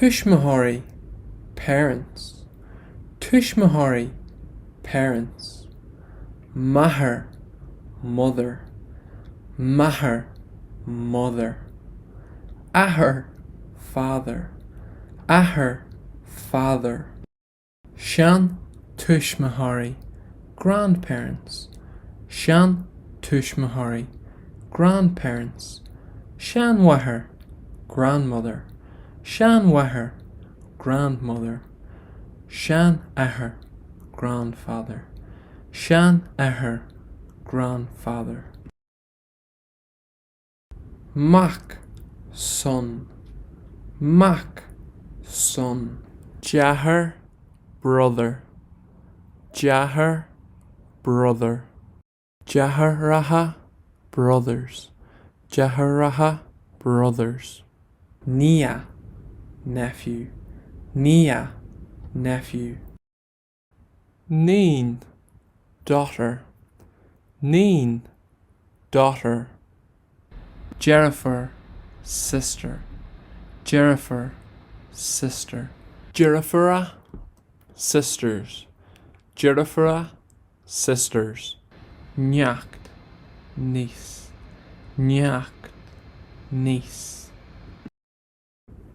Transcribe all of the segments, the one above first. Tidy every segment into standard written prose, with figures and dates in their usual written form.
Tushmahori, parents. Tushmahori, parents. Maher, mother. Maher, mother. Ahar, father. Ahar, father. Shan Tushmahori, grandparents. Shan Tushmahori, grandparents. Shan Wahar, grandmother. Shan Wahar, grandmother. Shan Ahar, grandfather. Shan Ahar, grandfather. Mac, son. Mac, son. Jahar, brother. Jahar, brother. Jaharaha, brothers. Jaharaha, brothers. Nia, nephew. Nia, nephew. Neen, daughter. Neen, daughter. Jerifer, sister. Jerifer, sister. Jerifera, sisters. Jerifera, sisters. Nyacht, niece. Nyacht, niece.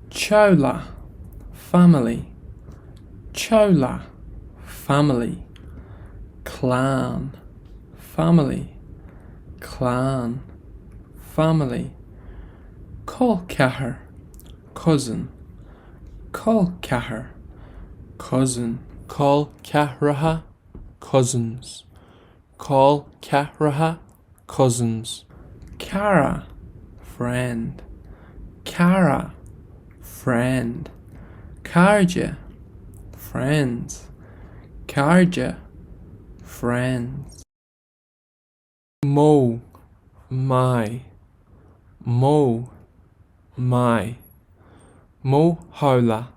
Chola, family. Chola, family. Clan, family. Clan, family. Kolkahar, cousin. Kolkahar, cousin. Kolkahraha, cousins. Kolkahraha, cousins. Kara, friend. Kara, friend. Karja, friends. Karja, friends. Mo, my. Mo, my. Mo Howla,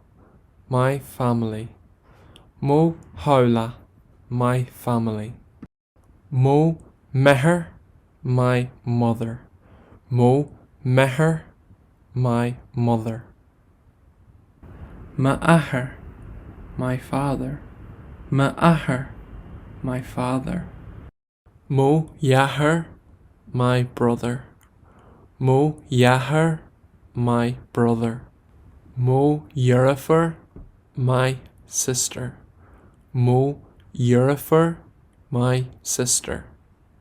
my family. Mo Howla, my family. Mo Meher, my mother. Mo Meher, my mother. Ma'ahar, my father. Ma'ahar, my father. Mo Yahar, my brother. Mo Yahar, my brother. Mo Yerifer, my sister. Mo Yerifer, my sister.